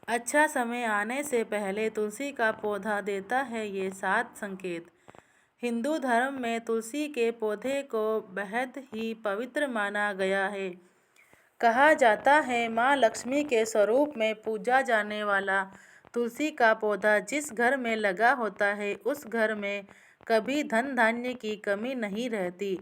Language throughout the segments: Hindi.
अच्छा समय आने से पहले तुलसी का पौधा देता है ये 7 संकेत। हिंदू धर्म में तुलसी के पौधे को बेहद ही पवित्र माना गया है। कहा जाता है माँ लक्ष्मी के स्वरूप में पूजा जाने वाला तुलसी का पौधा जिस घर में लगा होता है उस घर में कभी धन धान्य की कमी नहीं रहती।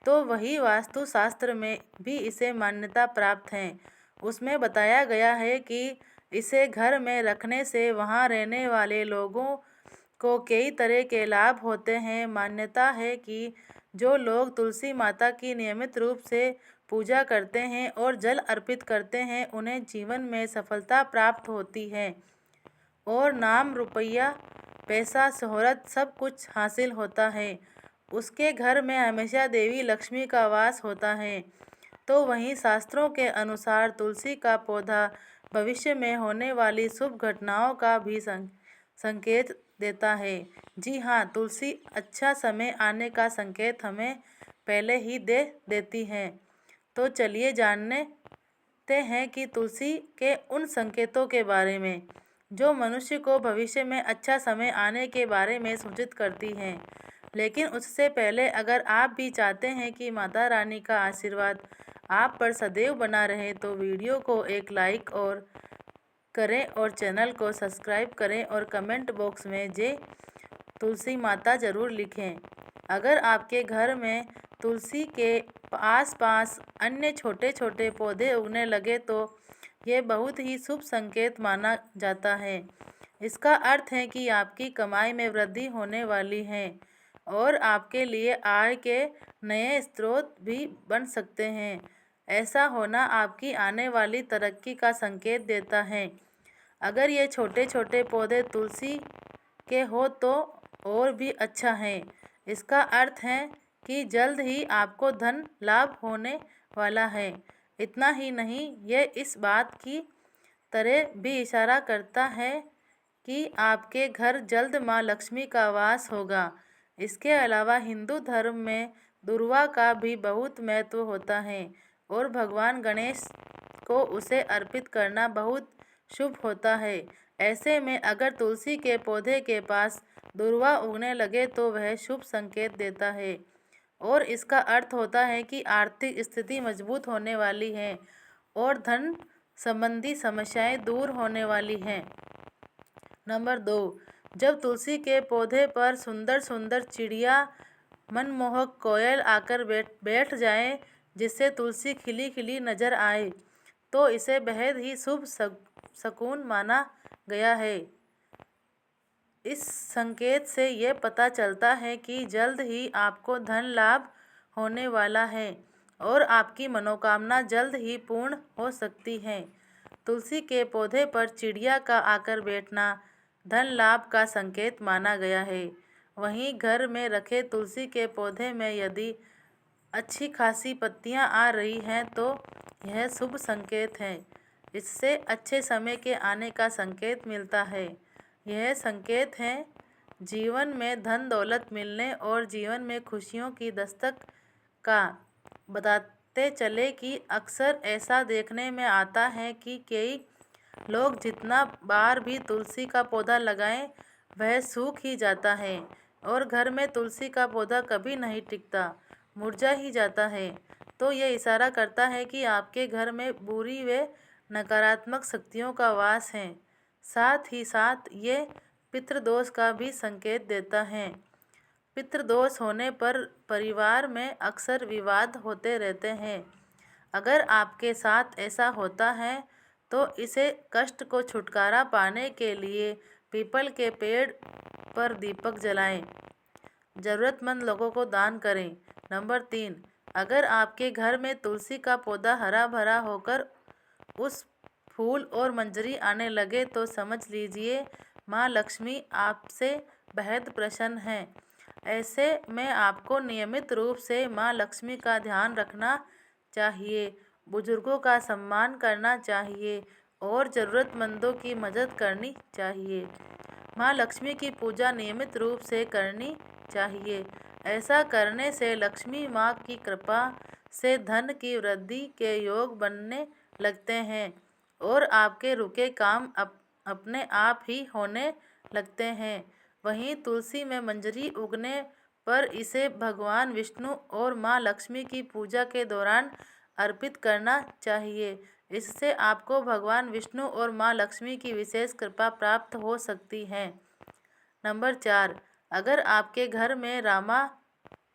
तो वही वास्तु शास्त्र में भी इसे मान्यता प्राप्त है। उसमें बताया गया है कि इसे घर में रखने से वहाँ रहने वाले लोगों को कई तरह के लाभ होते हैं। मान्यता है कि जो लोग तुलसी माता की नियमित रूप से पूजा करते हैं और जल अर्पित करते हैं उन्हें जीवन में सफलता प्राप्त होती है और नाम रुपया पैसा शोहरत सब कुछ हासिल होता है। उसके घर में हमेशा देवी लक्ष्मी का वास होता है। तो वहीं शास्त्रों के अनुसार तुलसी का पौधा भविष्य में होने वाली शुभ घटनाओं का भी संकेत देता है। जी हाँ, तुलसी अच्छा समय आने का संकेत हमें पहले ही दे देती है। तो चलिए जानते हैं कि तुलसी के उन संकेतों के बारे में जो मनुष्य को भविष्य में अच्छा समय आने के बारे में सूचित करती हैं। लेकिन उससे पहले अगर आप भी चाहते हैं कि माता रानी का आशीर्वाद आप पर सदैव बना रहे तो वीडियो को एक लाइक और करें और चैनल को सब्सक्राइब करें और कमेंट बॉक्स में जय तुलसी माता ज़रूर लिखें। अगर आपके घर में तुलसी के आस-पास अन्य छोटे छोटे पौधे उगने लगे तो ये बहुत ही शुभ संकेत माना जाता है। इसका अर्थ है कि आपकी कमाई में वृद्धि होने वाली है और आपके लिए आय के नए स्रोत भी बन सकते हैं। ऐसा होना आपकी आने वाली तरक्की का संकेत देता है। अगर ये छोटे छोटे पौधे तुलसी के हो तो और भी अच्छा है। इसका अर्थ है कि जल्द ही आपको धन लाभ होने वाला है। इतना ही नहीं, यह इस बात की तरह भी इशारा करता है कि आपके घर जल्द माँ लक्ष्मी का वास होगा। इसके अलावा हिंदू धर्म में दुर्वा का भी बहुत महत्व होता है और भगवान गणेश को उसे अर्पित करना बहुत शुभ होता है। ऐसे में अगर तुलसी के पौधे के पास दुर्वा उगने लगे तो वह शुभ संकेत देता है और इसका अर्थ होता है कि आर्थिक स्थिति मजबूत होने वाली है और धन संबंधी समस्याएं दूर होने वाली हैं। नंबर 2, जब तुलसी के पौधे पर सुंदर सुंदर चिड़िया मनमोहक कोयल आकर बैठ जाए जिससे तुलसी खिली खिली नजर आए तो इसे बेहद ही शुभ शकुन माना गया है। इस संकेत से ये पता चलता है कि जल्द ही आपको धन लाभ होने वाला है और आपकी मनोकामना जल्द ही पूर्ण हो सकती है। तुलसी के पौधे पर चिड़िया का आकर बैठना धन लाभ का संकेत माना गया है। वहीं घर में रखे तुलसी के पौधे में यदि अच्छी खासी पत्तियां आ रही हैं तो यह शुभ संकेत है। इससे अच्छे समय के आने का संकेत मिलता है। यह संकेत है जीवन में धन दौलत मिलने और जीवन में खुशियों की दस्तक का। बताते चले कि अक्सर ऐसा देखने में आता है कि कई लोग जितना बार भी तुलसी का पौधा लगाएं वह सूख ही जाता है और घर में तुलसी का पौधा कभी नहीं टिकता, मुरझा ही जाता है। तो यह इशारा करता है कि आपके घर में बुरी व नकारात्मक शक्तियों का वास है। साथ ही साथ ये पितृदोष का भी संकेत देता है। पितृदोष होने पर परिवार में अक्सर विवाद होते रहते हैं। अगर आपके साथ ऐसा होता है तो इसे कष्ट को छुटकारा पाने के लिए पीपल के पेड़ पर दीपक जलाएं। ज़रूरतमंद लोगों को दान करें। नंबर 3, अगर आपके घर में तुलसी का पौधा हरा भरा होकर उस फूल और मंजरी आने लगे तो समझ लीजिए माँ लक्ष्मी आपसे बेहद प्रसन्न हैं। ऐसे में आपको नियमित रूप से माँ लक्ष्मी का ध्यान रखना चाहिए, बुजुर्गों का सम्मान करना चाहिए और ज़रूरतमंदों की मदद करनी चाहिए। माँ लक्ष्मी की पूजा नियमित रूप से करनी चाहिए। ऐसा करने से लक्ष्मी माँ की कृपा से धन की वृद्धि के योग बनने लगते हैं और आपके रुके काम अपने आप ही होने लगते हैं। वहीं तुलसी में मंजरी उगने पर इसे भगवान विष्णु और माँ लक्ष्मी की पूजा के दौरान अर्पित करना चाहिए। इससे आपको भगवान विष्णु और माँ लक्ष्मी की विशेष कृपा प्राप्त हो सकती है। नंबर 4, अगर आपके घर में रामा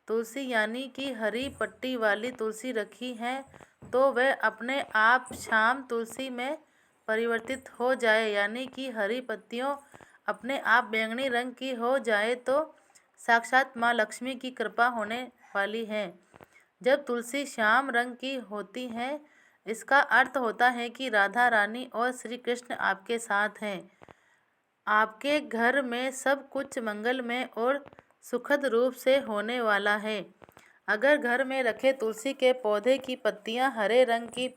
तुलसी यानी कि हरी पट्टी वाली तुलसी रखी है तो वह अपने आप श्याम तुलसी में परिवर्तित हो जाए, यानी कि हरी पत्तियों अपने आप बैंगनी रंग की हो जाए तो साक्षात माँ लक्ष्मी की कृपा होने वाली है। जब तुलसी श्याम रंग की होती है, इसका अर्थ होता है कि राधा रानी और श्री कृष्ण आपके साथ हैं। आपके घर में सब कुछ मंगलमय और सुखद रूप से होने वाला है। अगर घर में रखे तुलसी के पौधे की पत्तियां हरे रंग की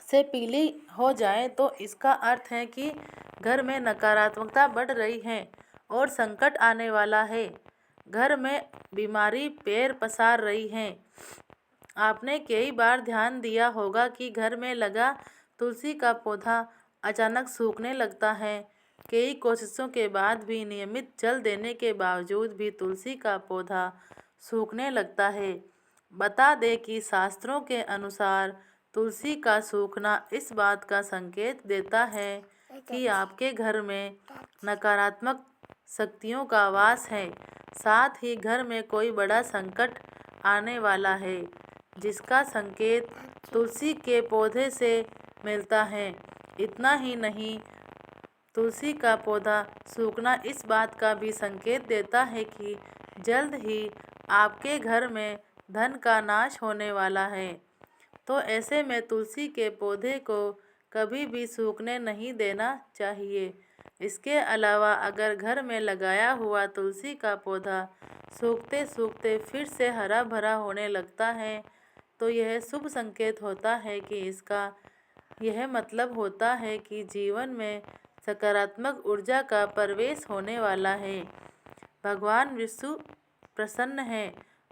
से पीली हो जाए तो इसका अर्थ है कि घर में नकारात्मकता बढ़ रही है और संकट आने वाला है। घर में बीमारी पैर पसार रही है। आपने कई बार ध्यान दिया होगा कि घर में लगा तुलसी का पौधा अचानक सूखने लगता है। कई कोशिशों के बाद भी नियमित जल देने के बावजूद भी तुलसी का पौधा सूखने लगता है। बता दें कि शास्त्रों के अनुसार तुलसी का सूखना इस बात का संकेत देता है कि आपके घर में नकारात्मक शक्तियों का वास है। साथ ही घर में कोई बड़ा संकट आने वाला है, जिसका संकेत तुलसी के पौधे से मिलता है। इतना ही नहीं, तुलसी का पौधा सूखना इस बात का भी संकेत देता है कि जल्द ही आपके घर में धन का नाश होने वाला है। तो ऐसे में तुलसी के पौधे को कभी भी सूखने नहीं देना चाहिए। इसके अलावा अगर घर में लगाया हुआ तुलसी का पौधा सूखते सूखते फिर से हरा भरा होने लगता है तो यह शुभ संकेत होता है कि इसका यह मतलब होता है कि जीवन में सकारात्मक ऊर्जा का प्रवेश होने वाला है। भगवान विष्णु प्रसन्न है।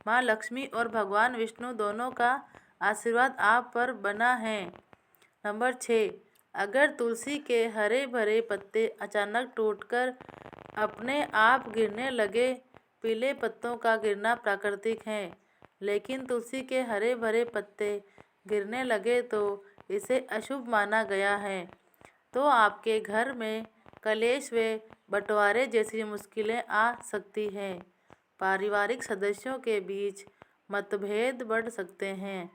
माँ लक्ष्मी और भगवान विष्णु दोनों का आशीर्वाद आप पर बना है। नंबर 6, अगर तुलसी के हरे भरे पत्ते अचानक टूटकर अपने आप गिरने लगे। पीले पत्तों का गिरना प्राकृतिक है, लेकिन तुलसी के हरे भरे पत्ते गिरने लगे तो इसे अशुभ माना गया है। तो आपके घर में कलेश व बंटवारे जैसी मुश्किलें आ सकती हैं। पारिवारिक सदस्यों के बीच मतभेद बढ़ सकते हैं।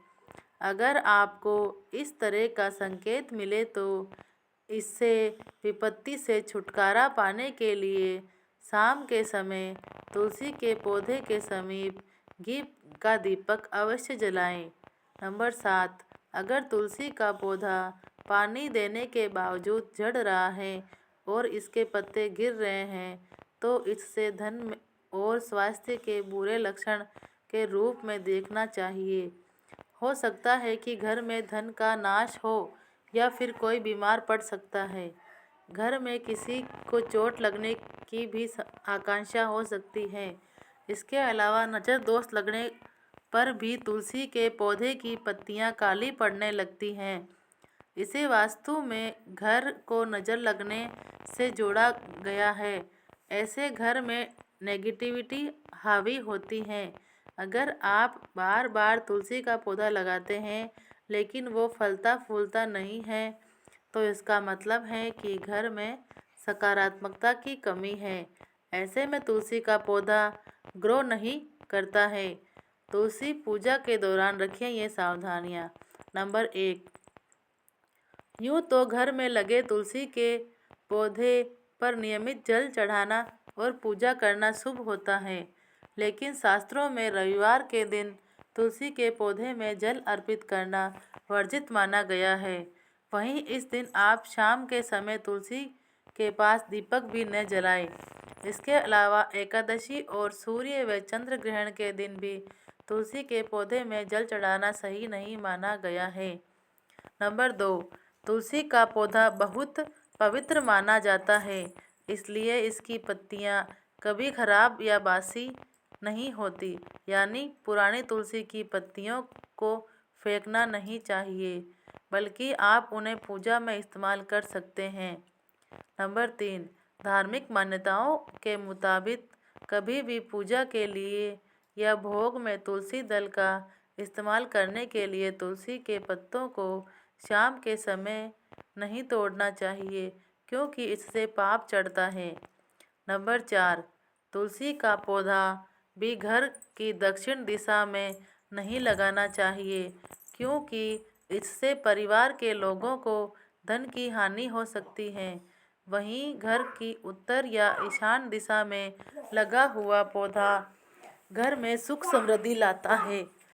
अगर आपको इस तरह का संकेत मिले तो इससे विपत्ति से छुटकारा पाने के लिए शाम के समय तुलसी के पौधे के समीप घी का दीपक अवश्य जलाएं। नंबर 7, अगर तुलसी का पौधा पानी देने के बावजूद झड़ रहा है और इसके पत्ते गिर रहे हैं तो इससे धन और स्वास्थ्य के बुरे लक्षण के रूप में देखना चाहिए। हो सकता है कि घर में धन का नाश हो या फिर कोई बीमार पड़ सकता है। घर में किसी को चोट लगने की भी आशंका हो सकती है। इसके अलावा नज़र दोष लगने पर भी तुलसी के पौधे की पत्तियां काली पड़ने लगती हैं। इसे वास्तु में घर को नज़र लगने से जोड़ा गया है। ऐसे घर में नेगेटिविटी हावी होती है। अगर आप बार बार तुलसी का पौधा लगाते हैं लेकिन वो फलता फूलता नहीं है तो इसका मतलब है कि घर में सकारात्मकता की कमी है। ऐसे में तुलसी का पौधा ग्रो नहीं करता है। तुलसी पूजा के दौरान रखें ये सावधानियाँ। नंबर 1, यूँ तो घर में लगे तुलसी के पौधे पर नियमित जल चढ़ाना और पूजा करना शुभ होता है, लेकिन शास्त्रों में रविवार के दिन तुलसी के पौधे में जल अर्पित करना वर्जित माना गया है। वहीं इस दिन आप शाम के समय तुलसी के पास दीपक भी न जलाएं। इसके अलावा एकादशी और सूर्य व चंद्र ग्रहण के दिन भी तुलसी के पौधे में जल चढ़ाना सही नहीं माना गया है। नंबर 2, तुलसी का पौधा बहुत पवित्र माना जाता है, इसलिए इसकी पत्तियां कभी खराब या बासी नहीं होती, यानी पुरानी तुलसी की पत्तियों को फेंकना नहीं चाहिए। बल्कि आप उन्हें पूजा में इस्तेमाल कर सकते हैं। नंबर 3, धार्मिक मान्यताओं के मुताबिक कभी भी पूजा के लिए या भोग में तुलसी दल का इस्तेमाल करने के लिए तुलसी के पत्तों को शाम के समय नहीं तोड़ना चाहिए, क्योंकि इससे पाप चढ़ता है। नंबर 4, तुलसी का पौधा भी घर की दक्षिण दिशा में नहीं लगाना चाहिए, क्योंकि इससे परिवार के लोगों को धन की हानि हो सकती है। वहीं घर की उत्तर या ईशान दिशा में लगा हुआ पौधा घर में सुख समृद्धि लाता है।